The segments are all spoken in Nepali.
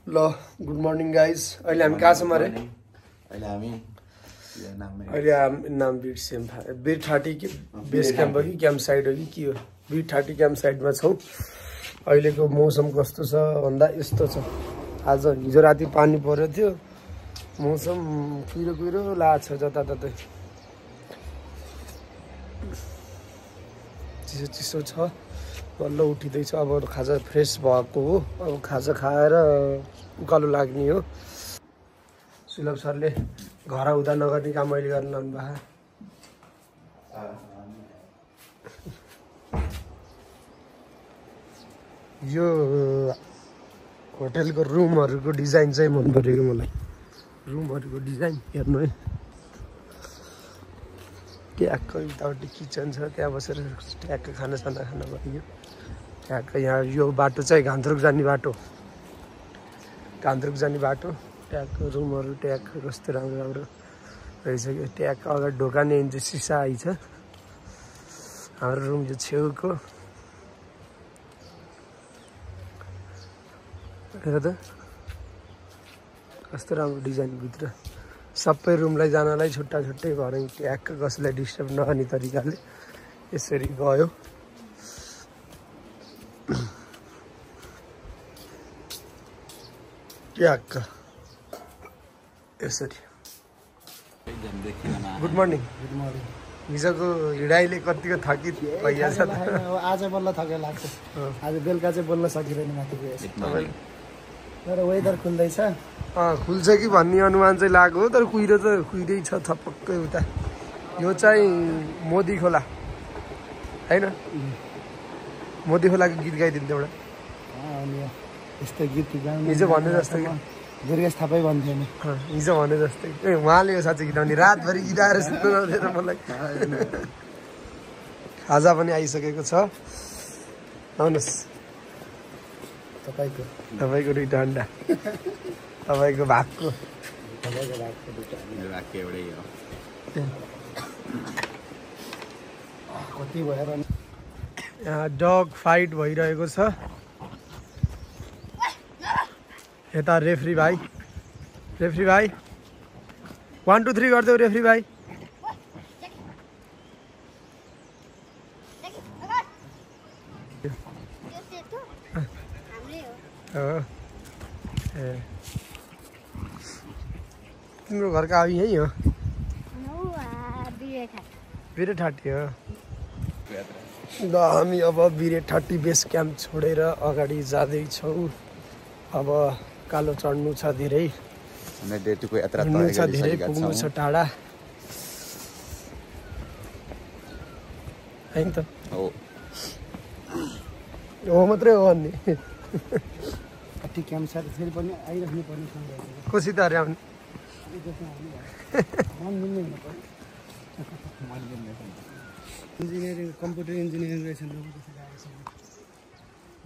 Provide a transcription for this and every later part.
ल गुड मर्निङ गाइज अहिले हामी कहाँ छौँ अरे अहिले नाम बीर ठाटी बेस क्याम्प हो कि क्याम्प साइड हो कि के हो बीर ठाटी क्याम्प साइडमा छौँ। अहिलेको मौसम कस्तो छ भन्दा यस्तो छ, आज हिजो राति पानी परेको थियो, मौसम कुहिरो लाग्छ जताततै, चिसो छ। बल्ल उठिँदैछ, अब खाजा फ्रेस भएको हो, अब खाजा खाएर उकालो लाग्ने हो। सुलभ सरले घर हुँदा नगर्ने काम अहिले गर्न लानु भएको। यो होटेलको रुमहरूको डिजाइन चाहिँ मन परेको मलाई, रुमहरूको डिजाइन हेर्नु है। ट्याक्क यतापट्टि किचन छ, त्यहाँ बसेर ट्याक्क खानासाना खान पाइयो। ट्याक्क यहाँ यो बाटो चाहिँ घान्द्रुक जाने बाटो, ट्याक्क रुमहरू ट्याक्क कस्तो राम्रो रहेछ कि। ट्याक्क अगाडि ढोका नि सिसा आइछ। हाम्रो रुम यो छेउको हेर त कस्तो राम्रो डिजाइन भित्र। सबै रुमलाई जानलाई छुट्टा छुट्टै घर, ट्याक्क कसैलाई डिस्टर्ब नगर्ने तरिकाले यसरी गयो। ट्याक्क यसरी। Good morning. हिजोको हिँडाइले कतिको थकित भइहाल्छ। आज बल्ल थके लाग्छ, आज बेलुका चाहिँ बोल्न सकिँदैन माथि गएछ। तर वेदर खुल्दैछ, खुल्छ कि भन्ने अनुमान चाहिँ लाग्यो, तर कुहिरो त कुहिरै छ थपक्कै उता। यो चाहिँ मोदी खोला होइन, मोदी खोलाको गीत गाइदिन्थ्यो एउटा, यस्तो गीत हिजो भने जस्तै दुर्गेश थापै भन्थ्यो नि, हिजो भने जस्तै। उहाँले यो साँच्चै गीत गाउने, रातभरि गीत आएर सुन्नु नदिएर मलाई। खाजा पनि आइसकेको छ, आउनुहोस्। तपाईँको दुईटा अन्डा, तपाईँको भागको कति भएर यहाँ डग फाइट भइरहेको छ। यता रेफ्री भाइ 1 2 3 गरिदेऊ रेफ्री भाइ। तिम्रो घरको आवी यही हो? बिरे ठाटी हो। ल हामी अब बिरे ठाटी बेस क्याम्प छोडेर अगाडि जाँदैछौँ। अब कालो चढ्नु छ, धेरै हिँड्नु छ, धेरै पुग्नु छ टाढा होइन त? हो मात्रै हो भन्ने। कति क्याम्प छ फेरि पनि आइराख्नु पर्ने। कोसित अरे आउने इन्जिनियरिङ, कम्प्युटर इन्जिनियरिङ रहेछ।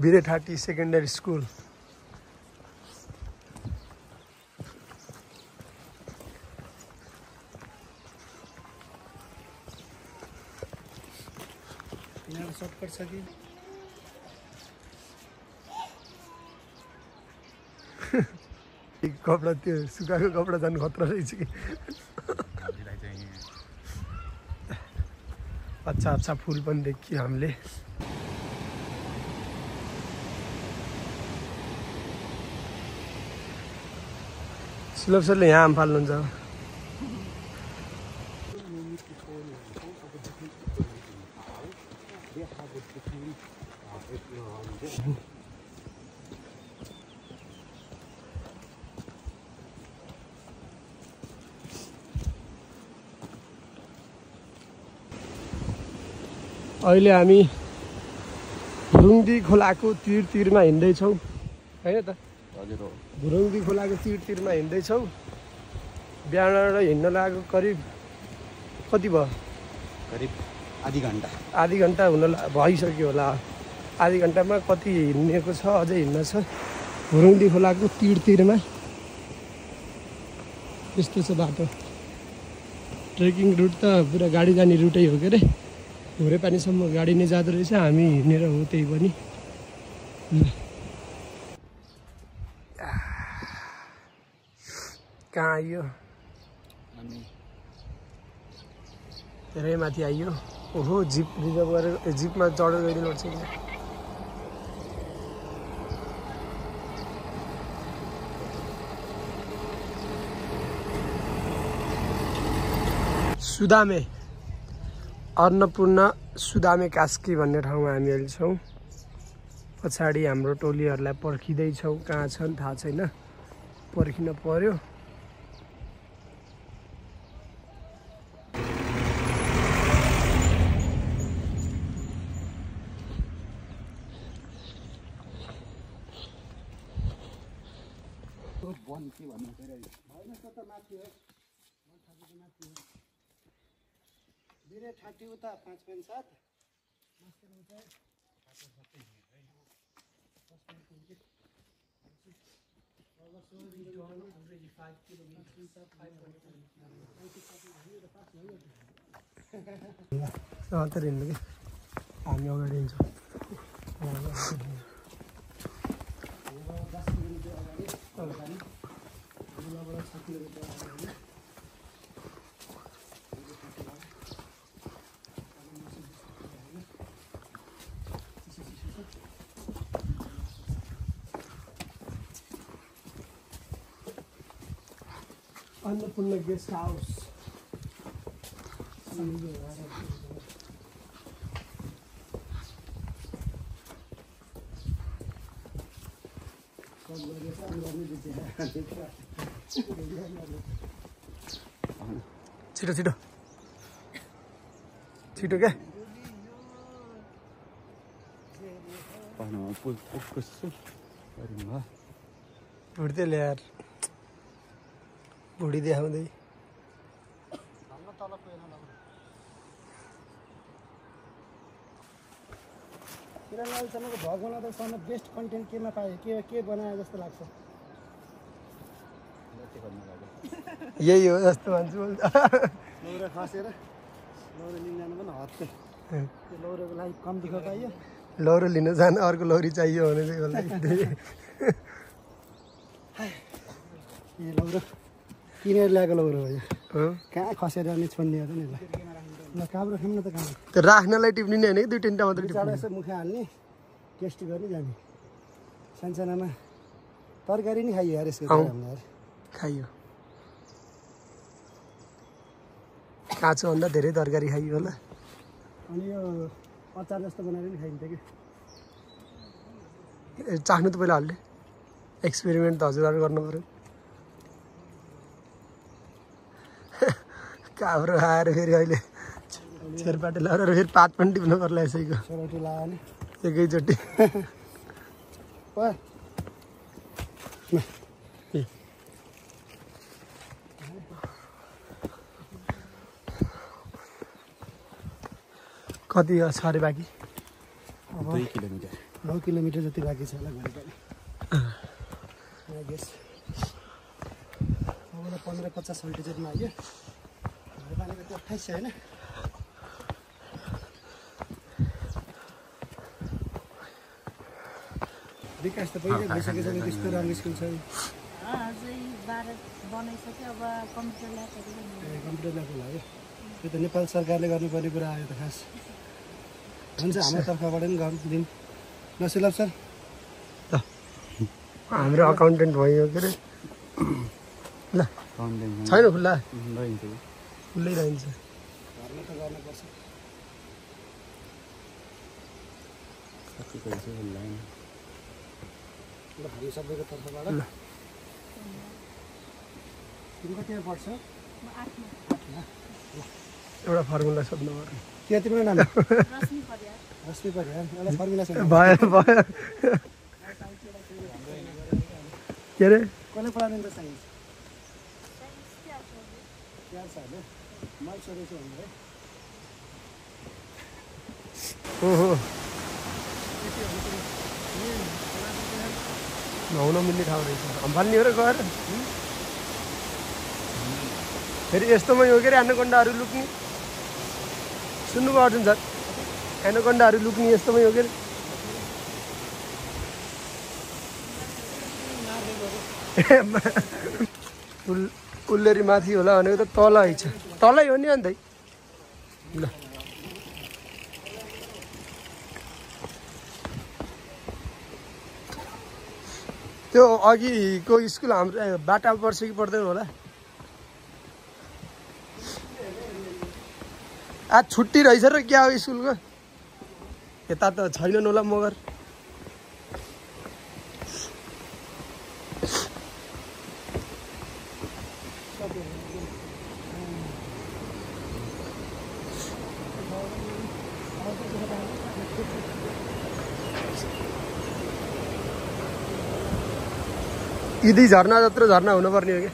बिरे ठाटी सेकेन्डरी स्कुल। यहाँ सर्टकट छ कि कपडा, त्यो सुकाएको कपडा झन् खतरा रहेछ कि। अच्छा फुल पनि देखियो हामीले। सुलभ सरले यहाँ आम फाल्नुहुन्छ। अहिले हामी भुरुङ्दी खोलाको तिरमा हिँड्दैछौँ होइन त? भुरुङ्दी खोलाको तिरमा हिँड्दैछौँ। बिहानबाट हिँड्न लागेको करिब कति भयो? करिब आधी घन्टा हुन भइसक्यो होला। आधी घन्टामा कति हिँडेको छ, अझै हिँड्न छ। भुरुङ्दी खोलाको तिरमा यस्तो छ बाटो। ट्रेकिङ रुट त पुरा गाडी जाने रुटै हो के अरे। भोरे पानीसम्म गाडी नै जाँदो रहेछ, हामी हिँडेर हो त्यही पनि। कहाँ आइयो हामी धेरै माथि आइयो ओहो जिप रिजर्भ गरेर जिपमा चढेर गइदिनु पर्छ नि सुदामे अन्नपूर्ण सुदामे कास्की भन्ने ठाउँमा हामी अहिले छौँ पछाडि हाम्रो टोलीहरूलाई पर्खिँदैछौँ कहाँ छन् थाहा छैन पर्खिन पर्यो बिरे 30 उता 5.7 तर हिँड्नु कि हामी अगाडि हिँड्छौँ अन्नपूर्ण गेस्ट हाउस छिटो छिटो छिटो क्या उठ्दै ल्याएर भुँडी देखाउँदै किरणलालसँगको भ्लग बनाउँदासम्म बेस्ट कन्टेन्ट केमा पायो के बनायो जस्तो लाग्छ यही हो जस्तो भन्छु लौरो खसेर लौरो लिन जानु पनि हत्ते त्यो लौरोको लागि कम दुःख पाइयो लौरो लिन जानु अर्को लौरी चाहियो भने चाहिँ ए लौरो किनेर ल्याएको लौरो हो यो हो कहाँ खसेर अनि छोड्ने हो नि ल काब्रो खाउँ न त कहाँ त्यो राख्नलाई टिप्ने नि होइन कि दुई तिनवटा मात्रै चाँडो यसो मुखा हाल्ने टेस्ट गर्ने जाने सानसानामा तरकारी नि खाइयो यार यसको यार खाइयो काँचो भन्दा धेरै तरकारी खाइयो होला अनि यो अचार जस्तो बनाएर नि खाइन्छ कि चाख्नु त पहिला हल्ले एक्सपेरिमेन्ट त हजुरहरू गर्नु पऱ्यो काब्रो आएर फेरि अहिले छेरपाटे लगाएर फेरि पात पनि टिप्नु पर्ला यसैको सेलरोटी लगायो नि एकैचोटि कति छ अरे बाँकी 2 किलोमिटर 9 किलोमिटर जति बाँकी छ होला घरि गेस अब 15-50 अल्टिट्युडमा आइयो पानीको त्यो 28 छ होइन विकास त पहिले भइसकेछ नि त्यस्तो राम्रो स्कुल छ कम्प्युटर ल्याएको लाग्यो त्यो त नेपाल सरकारले गर्नुपर्ने कुरा आयो त खास हुन्छ हाम्रो तर्फबाट पनि गरिदिउँ ल सुलभ सर हाम्रो अकाउन्टेन्ट भयो के अरे ल छैन खुल्ला खुल्लै रहन्छ घरमा त गर्नुपर्छ ल हामी सबैको तर्फबाट तिमी कतिमा पढ्छ एउटा फर्मुला सोध्नु पर्यो के तिम्रो नाम रश्मि परियार एउटा फर्मुला सोध्नु भयो भयो के अरे कसले पढाउने त साइन्स क्या छ अहिले मैले सोधेको छु है ओहो नुहाउन मिल्ने ठाउँ रहेछ हम्फाल्ने हो र गएर फेरि यस्तोमै हो के अरे एनाकोन्डाहरू लुक्ने सुन्नुभयो अर्जुन सर एनाकोन्डाहरू लुक्ने यस्तोमै हो के अरे पुल उल्लेरी माथि होला भनेको त तलै छ, तलै हो नि अन्त। ल त्यो अघिको स्कुल हाम्रो बाटा पर्छ कि पर्दैन होला? आज छुट्टी रहेछ र क्या हो स्कुलको? यता त छैनन् होला मगर। यदि झर्ना जत्रो झर्ना हुनुपर्ने हो क्या?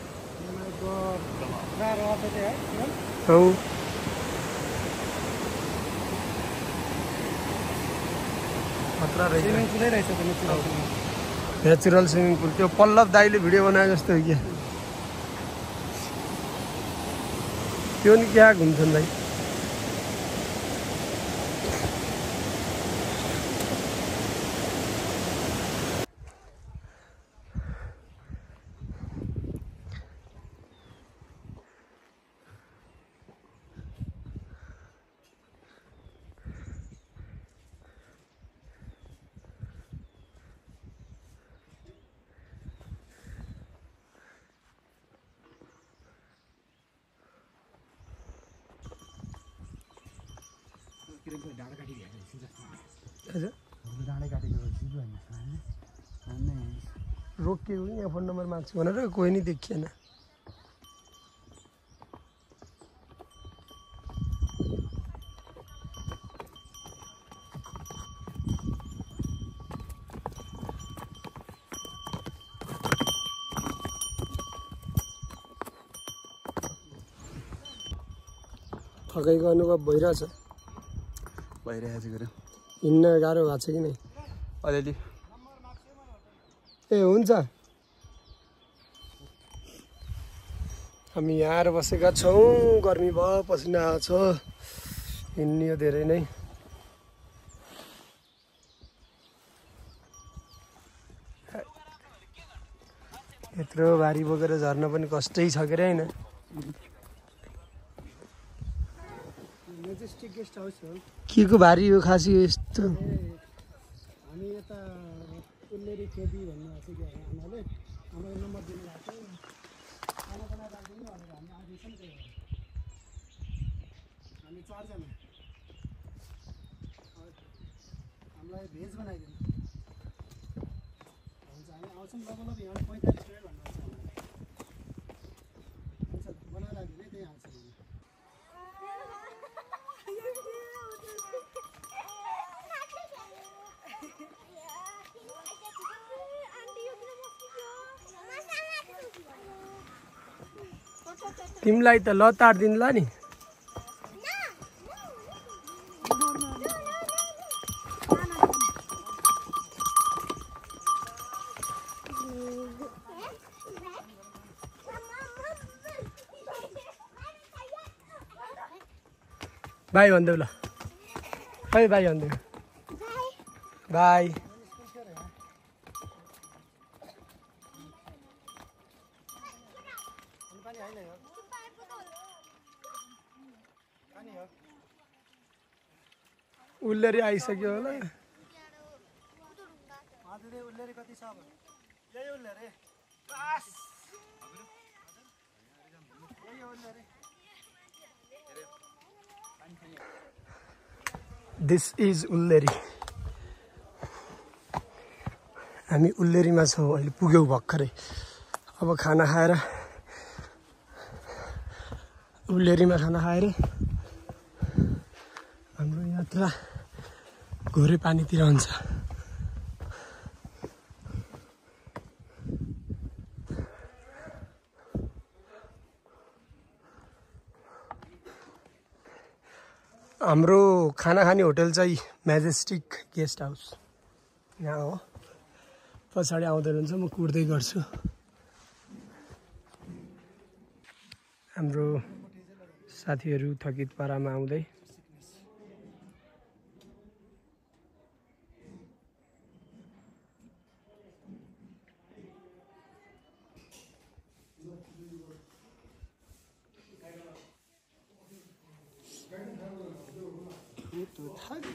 हौ खतरा रहेछ। Natural swimming pool. त्यो पल्लव दाइले भिडियो बनाए जस्तो हो क्या? त्यो नि क्या घुम्छन् दाइ? रोकिएको यहाँ फोन नम्बर माग्छु भनेर कोही नि देखिएन। थकाइको अनुभव भइरहेछ। भइरहेछ गऱ्यो। हिँड्न गाह्रो भएको छ कि नै? अलिअलि। ए हुन्छ। हामी यहाँ आएर बसेका छौँ। गर्मी भयो, पसिना आएको छ। हिँड्ने धेरै नै। यत्रो भारी बोकेर झर्न पनि कष्टै छ के होइन? मेजेस्टिक गेस्ट हाउस हो। के को भारी हो खास यो यस्तो? हामी यता उल्लेरी खेती भन्नुभएको थियो कि आमाले हाम्रो नम्बर दिनुभएको थियो। खाना बनाएर राखिदिनु भनेर हामी आउँदैछौँ नि। त्यही हामी 4 जना। हामीलाई भेज बनाइदिनु। हुन्छ हामी आउँछौँ लगभग यहाँ 45 मिनट भन्नुहुन्छ हामीलाई। हुन्छ बनाएर राखिदिनु त्यही आउँछौँ हामी। तिमीलाई त लतार दिन्ला नि। बाई भनिदेऊ ल। खै बाई भनिदेऊ। बाई। उल्लेरी आइसक्यो होला। उल्लेरी कति छ अब? यही उल्लेरी। बस। यही उल्लेरी। This is Ulleri. हामी उल्लेरीमा छौँ। अहिले पुग्यौँ भर्खरै। अब खाना खाएर उल्लेरीमा खाना खाएर हाम्रो यात्रा घोरे पानीतिर हुन्छ। हाम्रो खाना खाने होटल चाहिँ मेजेस्टिक गेस्ट हाउस यहाँ हो। पछाडि आउँदै हुन्छ, म कुर्दै गर्छु। हाम्रो साथीहरू थकित पारामा आउँदै।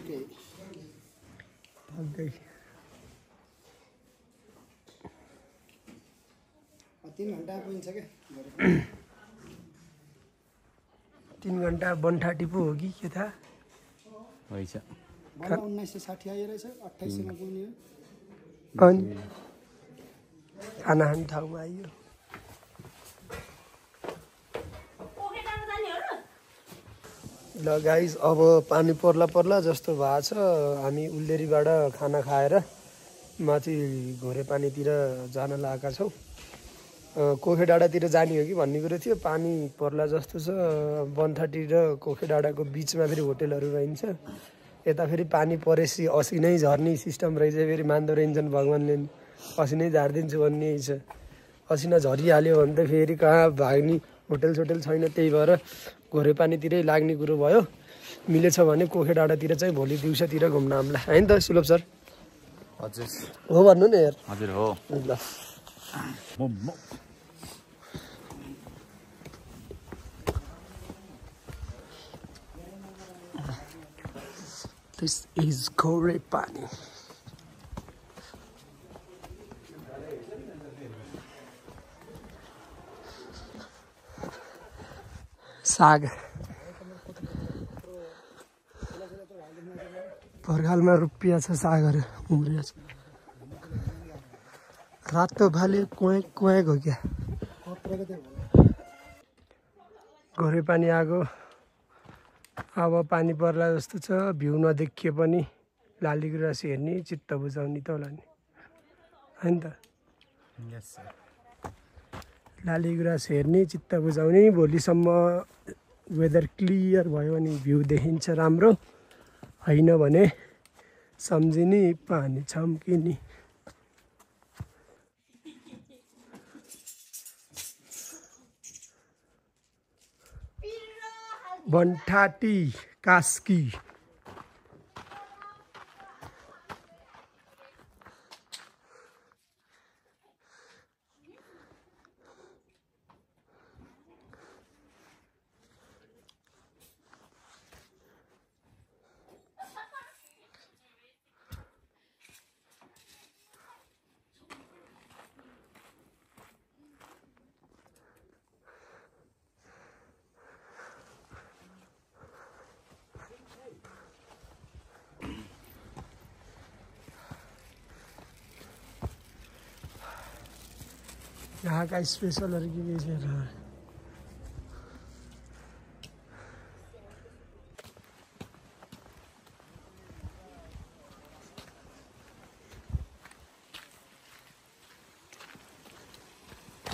त्यही पक्कै 3 घण्टा पुगिन्छ क्या 3 घण्टा बनठाटी पो हो कि के थाहा रहेछ। मलाई 1960 आयो रहेछ 28 मा पुग्ने हो अनि खाना खाने ठाउँमा आइयो। ल गाइज अब पानी पर्ला जस्तो भएको छ। हामी उल्लेरीबाट खाना खाएर माथि घोरे पानीतिर जान लागेका छौँ। कोखे डाँडातिर जाने हो कि भन्ने कुरो थियो। पानी पर्ला जस्तो छ। बनठाटी र कोखे डाँडाको बिचमा फेरि होटेलहरू रहन्छ। यता फेरि पानी परेपछि असी नै झर्ने सिस्टम रहेछ। फेरि मान्दो रहन्छन् भगवान्ले असी नै झारिदिन्छु भन्ने छ। असिना झरिहाल्यो भने त फेरि कहाँ भाग्ने होटेल सोटेल छैन। त्यही भएर घोरे पानीतिरै लाग्ने कुरो भयो। मिलेछ भने कोखे डाँडातिर चाहिँ भोलि दिउँसोतिर घुम्न आउँला हैन त सुलभ सर? हजुर हो भन्नु न यार। हजुर हो। ल This is घोरे पानी। साग पर्खालमा रुपियाँ छ। सागहरू उम्रिया छ। रातो भाले कुएँ कुएँ हो क्या। घोरे पानी आएको। अब पानी पर्ला जस्तो छ। भ्यू नदेखिए पनि लाली गुराँस हेर्ने चित्त बुझाउने त होला नि हैन त? यस सर। लाली गुराँस हेर्ने चित्त बुझाउने। भोलिसम्म वेदर क्लियर भयो भने भ्यू देखिन्छ राम्रो। होइन भने सम्झिने पानी छम्किने। बनठाटी कास्की यहाँका स्पेसलहरू के छ र?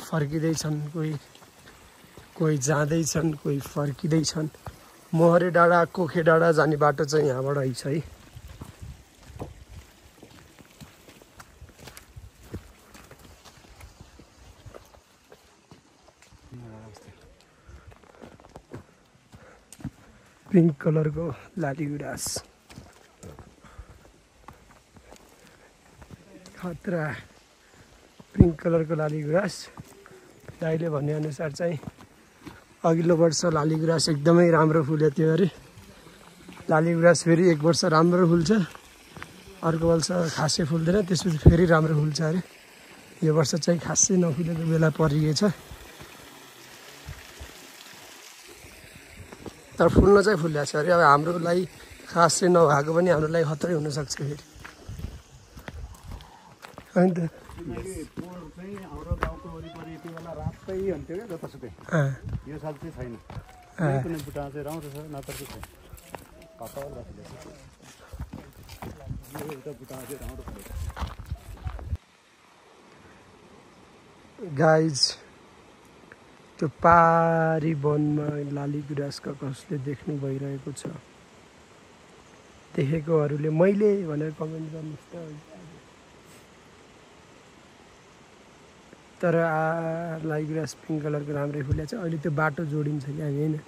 फर्किँदैछन् कोही जाँदैछन् कोही फर्किँदैछन्। मोहरे डाँडा कोखे डाँडा जाने बाटो चाहिँ यहाँबाट आइछ है। पिंक कलर को लाली गुराँस खतरा। पिंक कलर को लाली गुराँस दाइले भने अनुसार चाहिँ अघिल्लो वर्ष लाली गुराँस एकदमै राम्रो फुल्यो थियो अरे। लाली गुराँस फेरि एक वर्ष राम्रो फुल्छ, अर्को वर्ष खासै फुल्दैन, त्यसपछि फेरि राम्रो फुल्छ अरे। यो वर्ष चाहिँ खासै नफुलेको बेला परिएछ। तर फुल्न चाहिँ फुलेको छ अरे। अब हाम्रो लागि खासै नभएको पनि हाम्रो लागि खतरै हुनसक्छ फेरि हैन त। हाम्रो गाउँको वरिपरि यति बेला रातै हुन्थ्यो क्या जतासुकै। यो साल चाहिँ छैन। कुनै बुट्टा चाहिँ राम्रो छ नत्र चाहिँ छैन। गाइज त्यो पारी वनमा लाली गुराँसका कसले देख्नु भइरहेको छ? देखेकोहरूले मैले भनेर कमेन्ट गर्नुहोस् त। तर लाली गुराँस पिङ्क कलरको राम्रै फुलेको छ। अहिले त्यो बाटो जोडिन्छ कि होइन?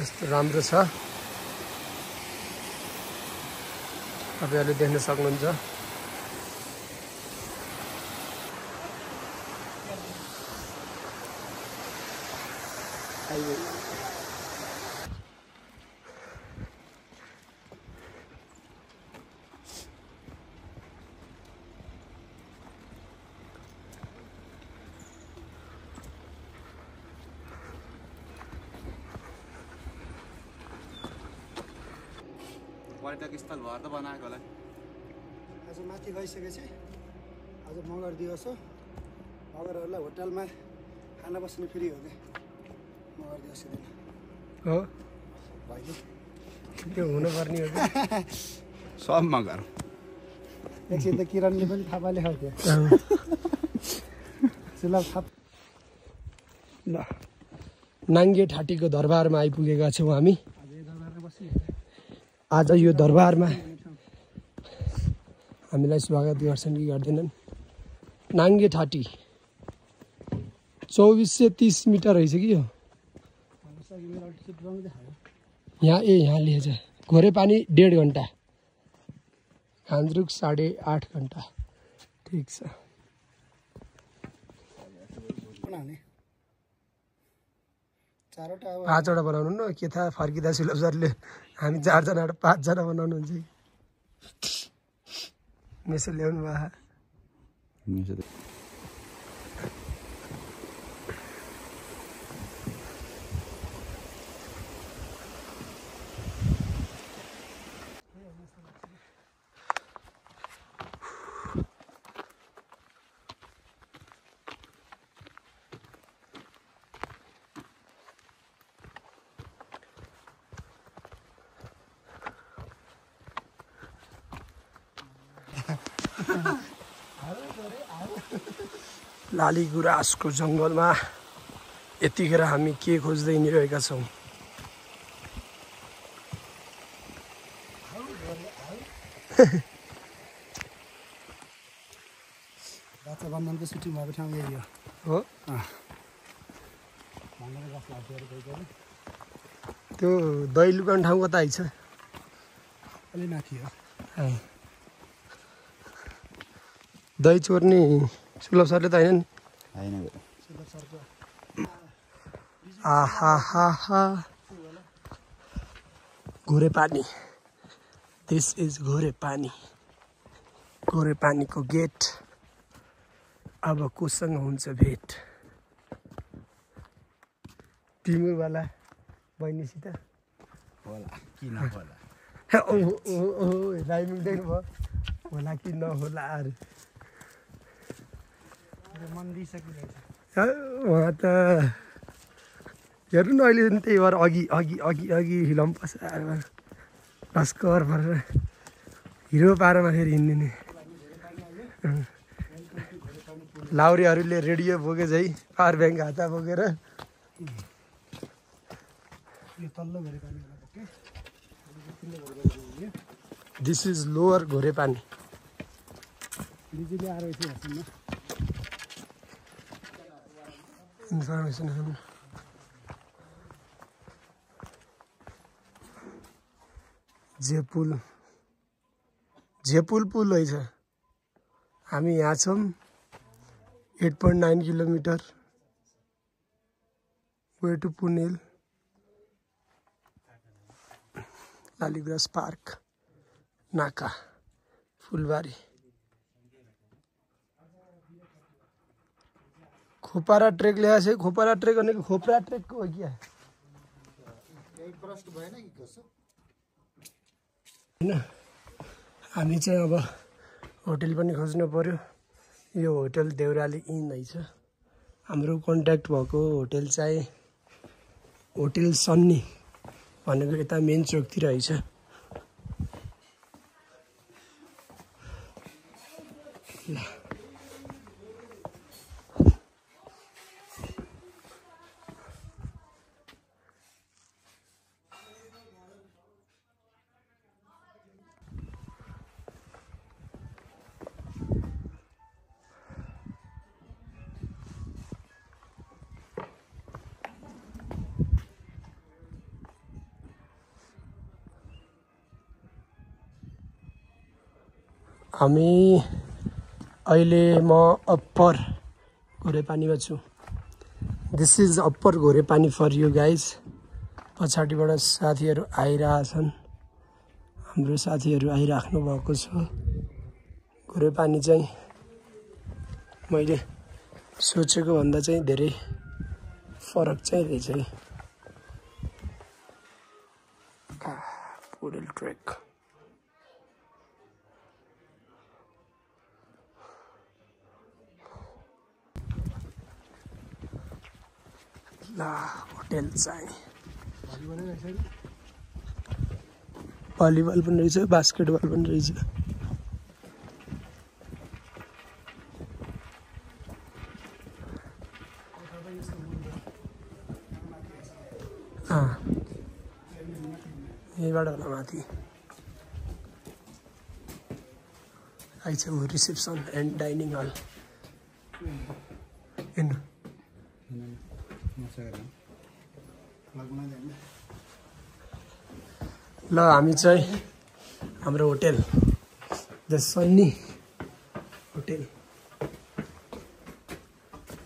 यस्तो राम्रो छ, तपाईँहरूले देख्न सक्नुहुन्छ। हाइवे पर्यटक स्थल भएर त बनाएको होला आज माथि गइसकेपछि आज मगर दिवस हो मगरहरूलाई होटलमा खाना बस्नु फ्री हो कि मगर दिवस दिन हो भइदियो त्यो हुनुपर्ने हो कि सब मगर एकछिन त किरणले पनि थाहा पाले खायो सुलभ थाप ल नाङ्गे ठाटीको दरबारमा आइपुगेका छौँ हामी आज यो दरबारमा बस्नु आज यो दरबारमा हामीलाई स्वागत गर्छन् कि गर्दैनन् नाङ्गे ठाटी 2430 मिटर रहेछ कि यो यहाँ यहाँ लिएछ घोरे पानी 1.5 घन्टा घान्द्रुक 8.5 घन्टा ठिक छ चारवटा 5वटा बनाउनु न के थाहा फर्किँदा सुलभ सरले हामी 4जना 5जना बनाउनुहुन्छ मेसो ल्याउनु भयो लाली गुराँसको जङ्गलमा यतिखेर हामी के खोज्दै हिँडिरहेका छौँ रक्षा बन्धनको सुटिङ भएको ठाउँ यही हो भनेर गफ लाग्थ्यो अरे कोही कोही त्यो दही लुकाउने ठाउँ कता आइछ अलि माथि हो दही चोर्ने सुलभ सरले त होइन नि होइन सुलभ सरको आहा घोरे पानी दिस इज घोरे पानीको गेट अब कोसँग हुन्छ भेट टिमुरवाला बहिनीसित होला किन होला राइमिङ देख्नु भयो होला कि नहोला अरे मन दिइसकिरहेछ उहाँ त हेर्नु न अहिले त्यही भएर अघि हिलम पसाएर टस्कर भएर हिरो पारामा फेरि हिँड्ने लाउरेहरूले रेडियो बोके झै पावर ब्याङ्क हाता बोकेर यो तल्लो घरे पानी होला के दिस इज लोवर घोरे पानी बिजुली आएर यसो हेर्छौँ न इन्फर्मेसन झेपुल पुल रहेछ हामी यहाँ छौँ 8.9 kilometre way to पुनेल Laligurans park नाका फुलबारी खोपारा ट्रेक ल्याएको छ खोपारा ट्रेक भनेको खोपरा ट्रेकको हो क्या होइन हामी चाहिँ अब होटल पनि खोज्नु पर्यो यो होटल देउराली इन रहेछ हाम्रो कन्ट्याक्ट भएको होटल चाहिँ होटल सन्नी भनेको यता मेन चोकतिर रहेछ ल हामी अहिले म अप्पर घोरेपानीमा छु this is upper Ghorepani for you guys. पछाडिबाट साथीहरू आइरहेछन्, हाम्रो साथीहरू आइराख्नु भएको छ। घोरेपानी चाहिँ मैले सोचेको भन्दा चाहिँ धेरै फरक चाहिँ रहेछ है। पुडेल ट्रेक ला होटेल चाहिँ भलिबल पनि रहेछ, बास्केटबल पनि रहेछ। यहीबाट होला माथि आइछ रिसेप्सन एन्ड डाइनिङ हल। हेर्नु ल हामी चाहिँ हाम्रो होटेल द सन्नी होटेल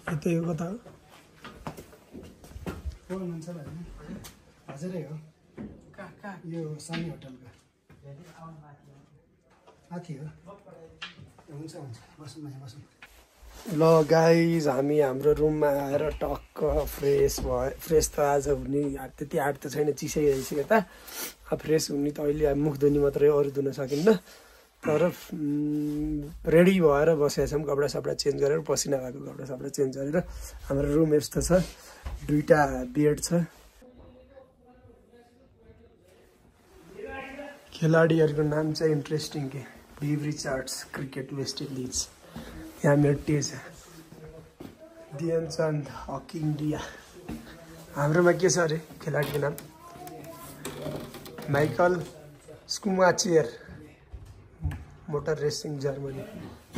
यतै हो कता हो? हजुरै हो, यो सन्नी होटलको माथि हो। हुन्छ हुन्छ, बस्नु बस्नु। ल गाइज हामी हाम्रो रुममा आएर टक्क फ्रेस भयो। फ्रेस त आज हुने त्यति आँट त छैन, चिसै रहेछ यता। फ्रेस हुने त अहिले मुख धुने मात्रै, अरू धुन सकिन्न। तर रेडी भएर बसेका छौँ, कपडा सपडा चेन्ज गरेर, पसिना भएको कपडा सपडा चेन्ज गरेर। हाम्रो रुम यस्तो छ, 2टा बेड छ। खेलाडीहरूको नाम चाहिँ इन्ट्रेस्टिङ के, Viv Richards cricket West Indies, यहाँ मेट्टे छ। Dhyanchand hockey India. हाम्रोमा के छ अरे खेलाडीको नाम? Michael Schumacher motor racing Germany.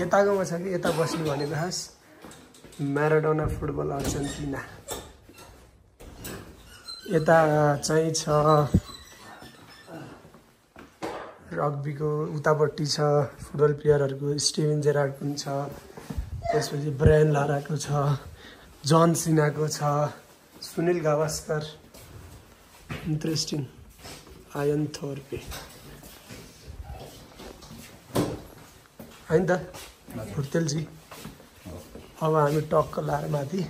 यताकोमा छ कि यता बस्नु भनेको खास म्याराडोना फुटबल अर्जेन्टिना। यता चाहिँ छ रग्बीको, उतापट्टि छ फुटबल प्लेयरहरूको स्टिभन जेरार्ड पनि छ। त्यसपछि ब्रायन लाराको छ, जन सिनाको छ, सुनिल गावस्कर, इन्ट्रेस्टिङ, आयन थोर्पे होइन त होटेलजी। अब हामी टक्क लाएर माथि